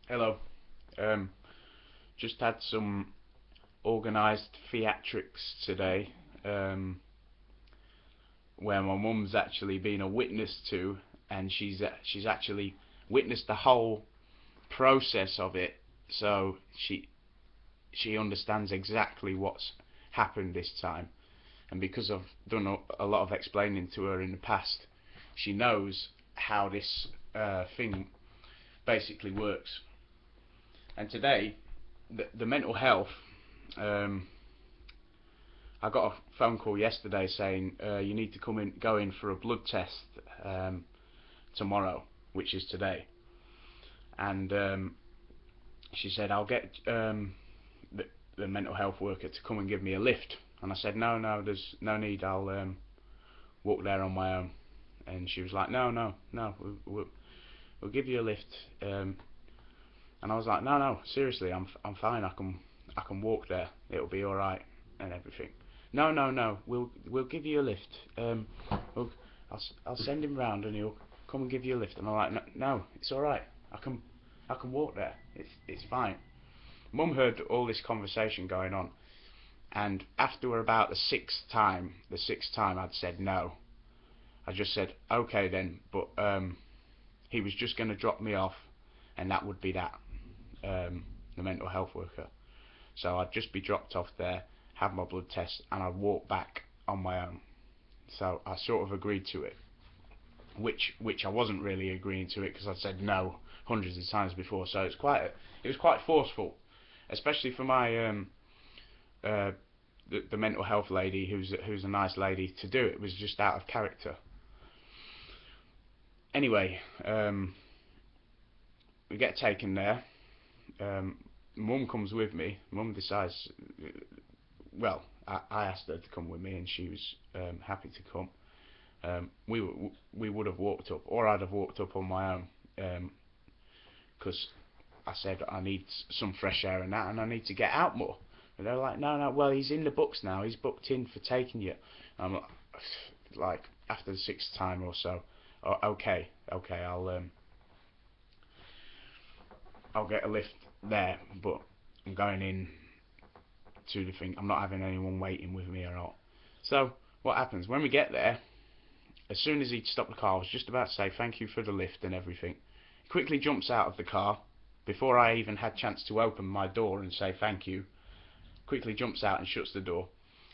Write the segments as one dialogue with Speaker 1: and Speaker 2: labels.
Speaker 1: Hello. Um, just had some organised theatrics today, where my mum's actually been a witness to, and she's actually witnessed the whole process of it. So she understands exactly what's happened this time, and because I've done a lot of explaining to her in the past, she knows how this thing basically works. And today, the mental health. Um, I got a phone call yesterday saying you need to go in for a blood test um, tomorrow, which is today. And she said I'll get the mental health worker to come and give me a lift. And I said no, there's no need. I'll walk there on my own. And she was like, no, we'll give you a lift. And I was like, no, seriously, I'm fine. I can walk there. It'll be all right and everything. No, we'll give you a lift. We'll, I'll send him round and he'll come and give you a lift. And I'm like, no, it's all right. I can walk there. It's fine. Mum heard all this conversation going on, and after about the sixth time I'd said no. I just said okay then, but he was just going to drop me off, and that would be that. The mental health worker. So I'd just be dropped off there, have my blood test, and I'd walk back on my own. So I sort of agreed to it, which I wasn't really agreeing to it because I'd said no hundreds of times before. So it was quite forceful, especially for my uh, the mental health lady who's a nice lady to do it. It was just out of character. Anyway, we get taken there. Mum comes with me. Mum decides. Well, I asked her to come with me, and she was happy to come. We would have walked up, or I'd have walked up on my own, because I said I need some fresh air and that, and I need to get out more. And they're like, no, well, he's in the books now. He's booked in for taking you. I'm like, after the sixth time or so, okay, I'll get a lift there, but I'm going in to the thing. I'm not having anyone waiting with me at all. So what happens when we get there? As soon as he'd stopped the car, I was just about to say thank you for the lift and everything. He quickly jumps out of the car before I even had chance to open my door and say thank you. Quickly jumps out and shuts the door,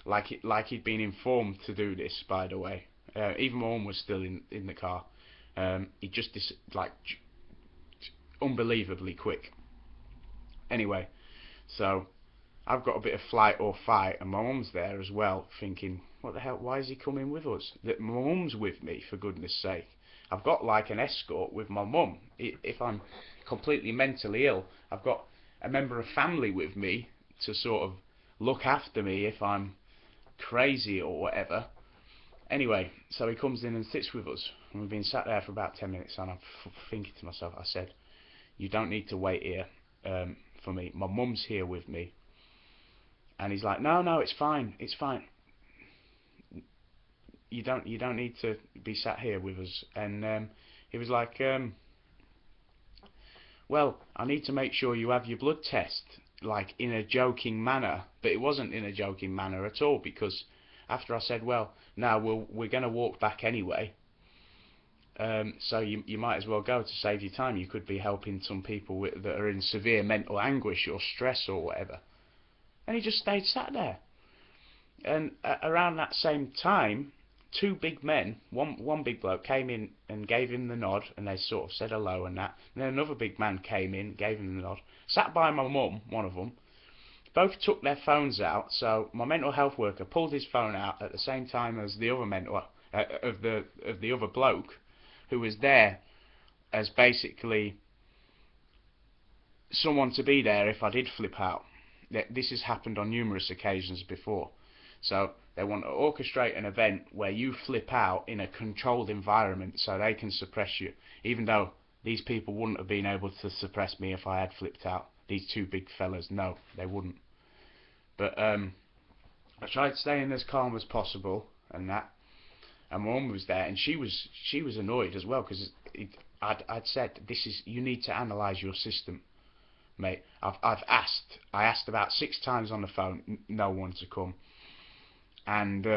Speaker 1: like he'd been informed to do this. By the way, even my mum was still in the car. He just unbelievably quick. Anyway, so I've got a bit of flight or fight, and my mum's there as well, thinking, what the hell, why is he coming with us? That my mum's with me, for goodness sake. I've got like an escort with my mum. If I'm completely mentally ill, I've got a member of family with me to sort of look after me if I'm crazy or whatever. Anyway, so he comes in and sits with us, and we've been sat there for about 10 minutes, and I'm thinking to myself, I said, you don't need to wait here for me. My mum's here with me. And he's like, no, it's fine. You don't need to be sat here with us. And he was like, well, I need to make sure you have your blood test, like in a joking manner. But it wasn't in a joking manner at all, because after I said, well, no, we're going to walk back anyway. So you might as well go to save your time. You could be helping some people that are in severe mental anguish or stress or whatever. And he just stayed sat there. And around that same time, two big men, one big bloke came in and gave him the nod, and they sort of said hello and that. And then another big man came in, gave him the nod, sat by my mum, one of them. Both took their phones out, so my mental health worker pulled his phone out at the same time as the other of the other bloke, who was there as basically someone to be there if I did flip out. This has happened on numerous occasions before. So they want to orchestrate an event where you flip out in a controlled environment so they can suppress you, even though these people wouldn't have been able to suppress me if I had flipped out. These two big fellas, no, they wouldn't. But I tried staying as calm as possible and that. And my mum was there, and she was annoyed as well, because I'd said, you need to analyse your system. mate. I asked about 6 times on the phone, no one to come, and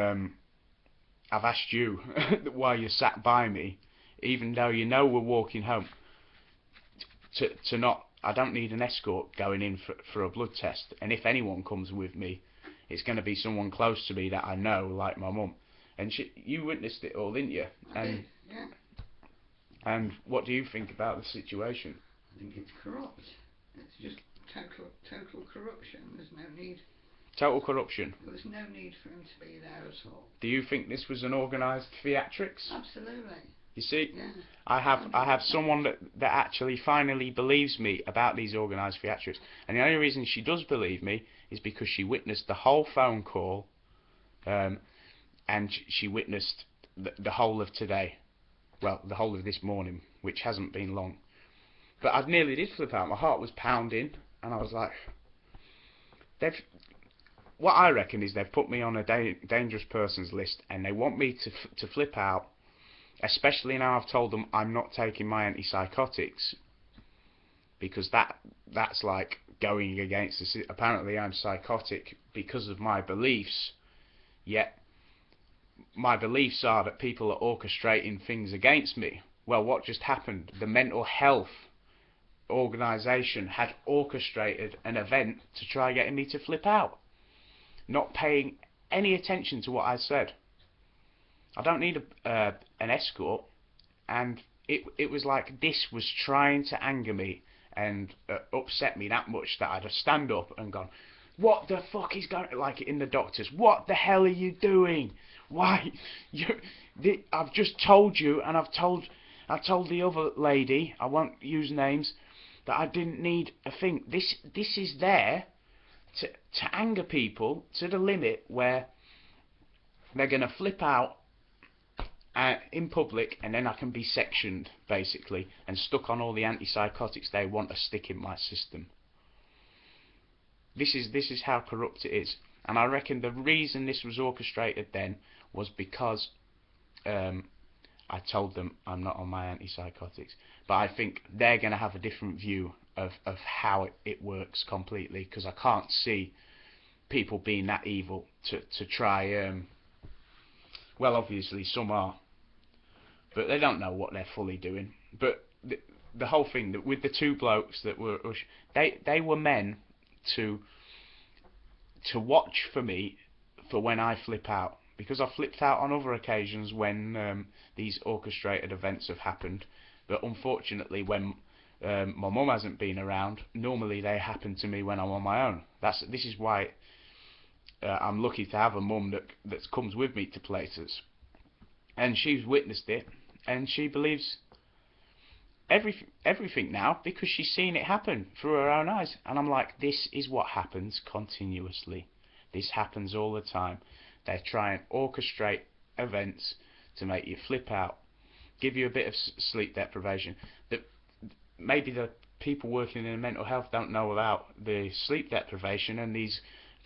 Speaker 1: I've asked you while you sat by me, even though you know we're walking home, to not. I don't need an escort going in for a blood test, and if anyone comes with me, it's going to be someone close to me that I know, like my mum. And you witnessed it all, didn't you? And
Speaker 2: yeah.
Speaker 1: And what do you think about the situation?
Speaker 2: I think it's corrupt. It's just total corruption. There's no need.
Speaker 1: Total corruption.
Speaker 2: There's no need for him to be there at all.
Speaker 1: Do you think this was an organised theatrics?
Speaker 2: Absolutely.
Speaker 1: You see,
Speaker 2: yeah.
Speaker 1: I have someone that actually finally believes me about these organised theatrics, and the only reason she does believe me is because she witnessed the whole phone call, and she witnessed the whole of today, well, the whole of this morning, which hasn't been long. But I nearly did flip out. My heart was pounding, and I was like, what I reckon is they've put me on a dangerous persons list, and they want me to flip out. Especially now I've told them I'm not taking my anti-psychotics, because that's like going against the. Apparently I'm psychotic because of my beliefs, yet my beliefs are that people are orchestrating things against me. Well, what just happened? The mental health organisation had orchestrated an event to try getting me to flip out, not paying any attention to what I said. I don't need an escort, and it was like this was trying to anger me and upset me that much that I'd have stand up and gone, what the fuck is going, like in the doctors, what the hell are you doing? Why? I've just told you, and I told the other lady, I won't use names, that I didn't need a thing. This is there to anger people to the limit where they're going to flip out in public, and then I can be sectioned, basically, and stuck on all the antipsychotics they want to stick in my system. This is how corrupt it is. And I reckon the reason this was orchestrated then was because I told them I'm not on my antipsychotics. But I think they're going to have a different view of how it works completely, because I can't see people being that evil to try. Well, obviously some are, but they don't know what they're fully doing. But the whole thing that with the 2 blokes that were, they were men to watch for me for when I flip out, because I flipped out on other occasions when these orchestrated events have happened. But unfortunately, when my mum hasn't been around, normally they happen to me when I'm on my own. This is why I'm lucky to have a mum that comes with me to places, and she's witnessed it, and she believes everything now because she's seen it happen through her own eyes. And I'm like, this is what happens continuously. This happens all the time. They try and orchestrate events to make you flip out, give you a bit of sleep deprivation. That maybe the people working in mental health don't know about the sleep deprivation and these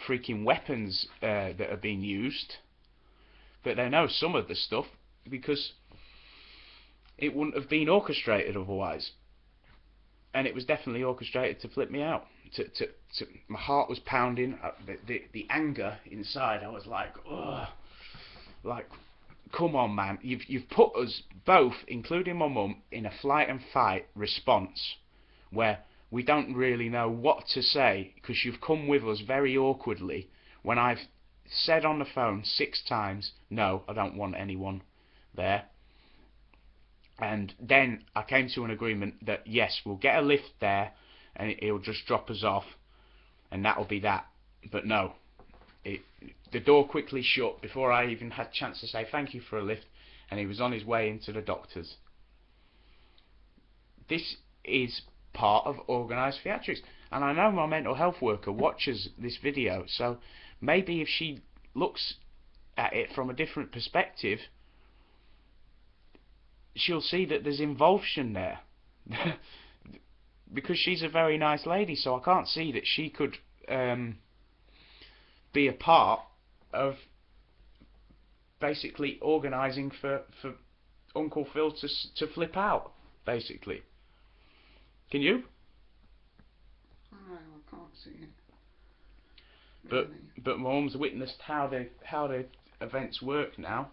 Speaker 1: freaking weapons that are being used, but they know some of the stuff because it wouldn't have been orchestrated otherwise. And it was definitely orchestrated to flip me out. My heart was pounding. The anger inside, I was like, ugh, like, come on, man, you've put us both, including my mum, in a flight and fight response where we don't really know what to say, because you've come with us very awkwardly when I've said on the phone 6 times, no, I don't want anyone there. And then I came to an agreement that yes, we'll get a lift there and it'll just drop us off and that'll be that. But no, the door quickly shut before I even had a chance to say thank you for a lift, and he was on his way into the doctor's. This is part of organised theatrics, and I know my mental health worker watches this video, so maybe if she looks at it from a different perspective, she'll see that there's involvement there. Because she's a very nice lady, so I can't see that she could be a part of basically organising for Uncle Phil to flip out, basically. Can you?
Speaker 2: see it.
Speaker 1: But
Speaker 2: Really.
Speaker 1: but my mum's witnessed how the events work now.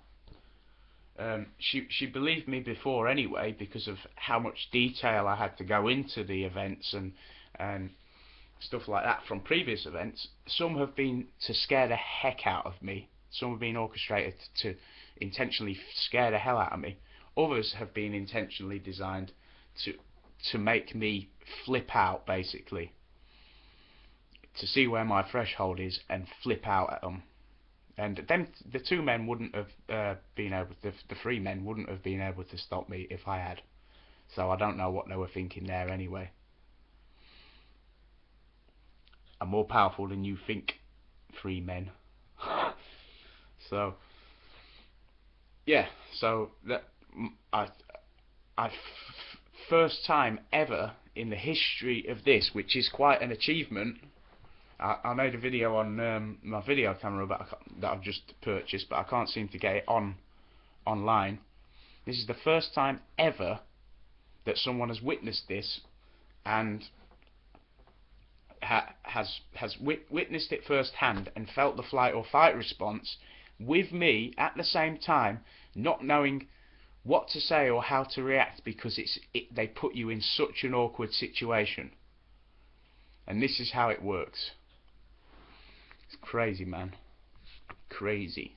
Speaker 1: She believed me before anyway, because of how much detail I had to go into the events and stuff like that from previous events. Some have been to scare the heck out of me. Some have been orchestrated to intentionally scare the hell out of me. Others have been intentionally designed to make me flip out, basically, to see where my threshold is and flip out at them. And them, the two men wouldn't have been able. The three men wouldn't have been able to stop me if I had. So I don't know what they were thinking there anyway. I'm more powerful than you think, three men. So yeah, so that I first time ever in the history of this, which is quite an achievement. I made a video on my video camera that I've just purchased, but I can't seem to get it online. This is the first time ever that someone has witnessed this and has witnessed it firsthand and felt the flight or fight response with me at the same time, not knowing what to say or how to react, because they put you in such an awkward situation. And this is how it works. It's crazy, man. Crazy.